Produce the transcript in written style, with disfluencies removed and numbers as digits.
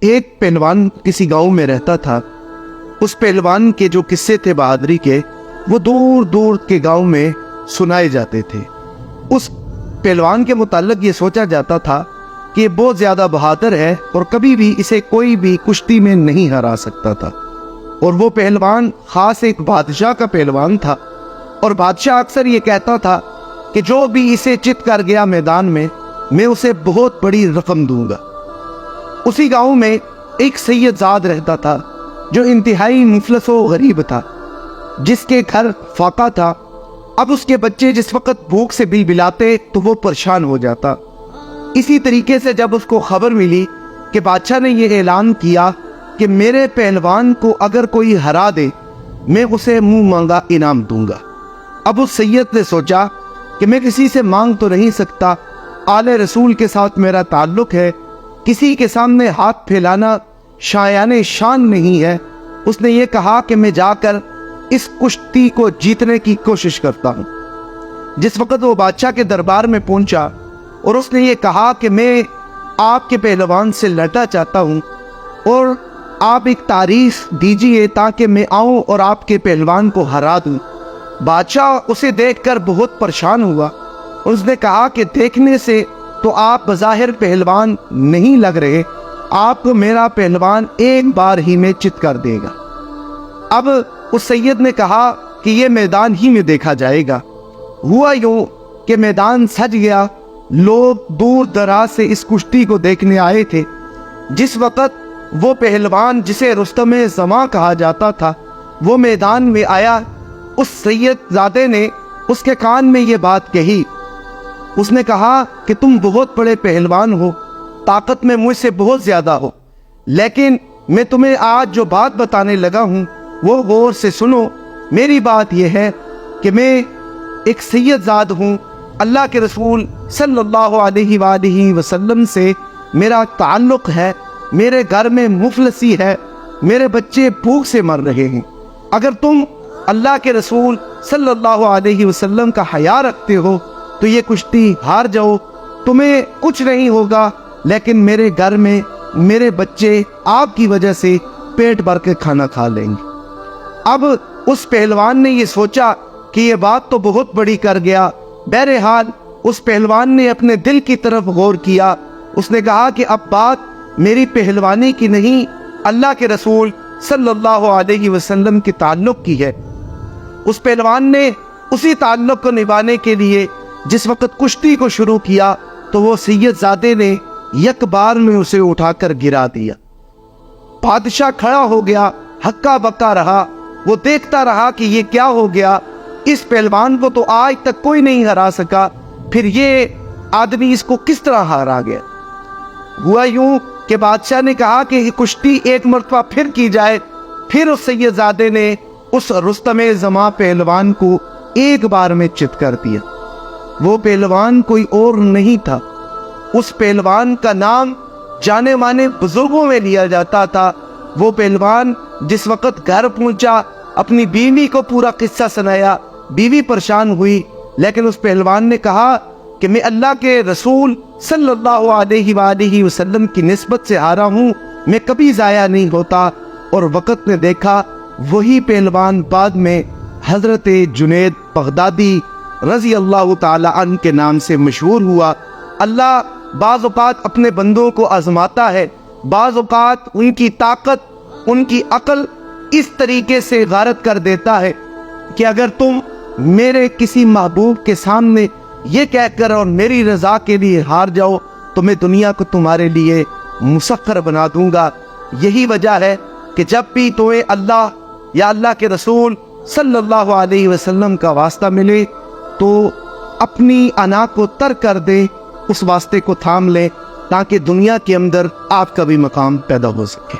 ایک پہلوان کسی گاؤں میں رہتا تھا۔ اس پہلوان کے جو قصے تھے بہادری کے، وہ دور دور کے گاؤں میں سنائے جاتے تھے۔ اس پہلوان کے متعلق یہ سوچا جاتا تھا کہ یہ بہت زیادہ بہادر ہے اور کبھی بھی اسے کوئی بھی کشتی میں نہیں ہرا سکتا تھا۔ اور وہ پہلوان خاص ایک بادشاہ کا پہلوان تھا، اور بادشاہ اکثر یہ کہتا تھا کہ جو بھی اسے چت کر گیا میدان میں اسے بہت بڑی رقم دوں گا۔ اسی گاؤں میں ایک سید زاد رہتا تھا جو انتہائی مفلس و غریب تھا، جس کے گھر فاقہ تھا۔ اب اس کے بچے جس وقت بھوک سے بلبلاتے تو وہ پریشان ہو جاتا۔ اسی طریقے سے جب اس کو خبر ملی کہ بادشاہ نے یہ اعلان کیا کہ میرے پہلوان کو اگر کوئی ہرا دے میں اسے منہ مانگا انعام دوں گا، اب اس سید نے سوچا کہ میں کسی سے مانگ تو نہیں سکتا، آل رسول کے ساتھ میرا تعلق ہے، کسی کے سامنے ہاتھ پھیلانا شایان شان نہیں ہے۔ اس نے یہ کہا کہ میں جا کر اس کشتی کو جیتنے کی کوشش کرتا ہوں۔ جس وقت وہ بادشاہ کے دربار میں پہنچا اور اس نے یہ کہا کہ میں آپ کے پہلوان سے لڑنا چاہتا ہوں اور آپ ایک تاریخ دیجئے تاکہ میں آؤں اور آپ کے پہلوان کو ہرا دوں، بادشاہ اسے دیکھ کر بہت پریشان ہوا۔ اس نے کہا کہ دیکھنے سے تو آپ بظاہر پہلوان نہیں لگ رہے، آپ کو میرا پہلوان ایک بار ہی میں چت کر دے گا۔ اب اس سید نے کہا کہ یہ میدان ہی میں دیکھا جائے گا۔ ہوا یوں کہ میدان سج گیا، لوگ دور دراز سے اس کشتی کو دیکھنے آئے تھے۔ جس وقت وہ پہلوان جسے رستم زماں کہا جاتا تھا وہ میدان میں آیا، اس سید زادے نے اس کے کان میں یہ بات کہی۔ اس نے کہا کہ تم بہت بڑے پہلوان ہو، طاقت میں مجھ سے بہت زیادہ ہو، لیکن میں تمہیں آج جو بات بتانے لگا ہوں وہ غور سے سنو۔ میری بات یہ ہے کہ میں ایک سید زاد ہوں، اللہ کے رسول صلی اللہ علیہ وآلہ وسلم سے میرا تعلق ہے، میرے گھر میں مفلسی ہے، میرے بچے بھوک سے مر رہے ہیں۔ اگر تم اللہ کے رسول صلی اللہ علیہ وسلم کا حیا رکھتے ہو تو یہ کشتی ہار جاؤ، تمہیں کچھ نہیں ہوگا، لیکن میرے گھر میں میرے بچے آپ کی وجہ سے پیٹ بھر کے کھانا کھا لیں گے۔ اب اس پہلوان نے یہ سوچا کہ یہ بات تو بہت بڑی کر گیا۔ بہرحال اس پہلوان نے اپنے دل کی طرف غور کیا۔ اس نے کہا کہ اب بات میری پہلوانی کی نہیں، اللہ کے رسول صلی اللہ علیہ وسلم کے تعلق کی ہے۔ اس پہلوان نے اسی تعلق کو نبھانے کے لیے جس وقت کشتی کو شروع کیا تو وہ سید زادے نے یک بار میں اسے اٹھا کر گرا دیا۔ بادشاہ کھڑا ہو گیا، ہکا بکا رہا، وہ دیکھتا رہا کہ یہ کیا ہو گیا، اس پہلوان کو تو آج تک کوئی نہیں ہرا سکا، پھر یہ آدمی اس کو کس طرح ہرا گیا۔ ہوا یوں کہ بادشاہ نے کہا کہ یہ کشتی ایک مرتبہ پھر کی جائے۔ پھر اس سید زادے نے اس رستم زماں پہلوان کو ایک بار میں چت کر دیا۔ وہ پہلوان کوئی اور نہیں تھا، اس پہلوان کا نام جانے مانے بزرگوں میں لیا جاتا تھا۔ وہ پہلوان جس وقت گھر پہنچا اپنی بیوی کو پورا قصہ سنایا، بیوی پریشان ہوئی، لیکن اس پہلوان نے کہا کہ میں اللہ کے رسول صلی اللہ علیہ وآلہ وسلم کی نسبت سے ہارا ہوں، میں کبھی ضائع نہیں ہوتا۔ اور وقت نے دیکھا وہی پہلوان بعد میں حضرت جنید بغدادی رضی اللہ تعالی عنہ کے نام سے مشہور ہوا۔ اللہ بعض اوقات اپنے بندوں کو آزماتا ہے، بعض اوقات ان کی طاقت، ان کی عقل اس طریقے سے غارت کر دیتا ہے کہ اگر تم میرے کسی محبوب کے سامنے یہ کہہ کر اور میری رضا کے لیے ہار جاؤ تو میں دنیا کو تمہارے لیے مسخر بنا دوں گا۔ یہی وجہ ہے کہ جب بھی تمہیں اللہ یا اللہ کے رسول صلی اللہ علیہ وسلم کا واسطہ ملے تو اپنی انا کو ترک کر دے، اس واسطے کو تھام لے تاکہ دنیا کے اندر آپ کا بھی مقام پیدا ہو سکے۔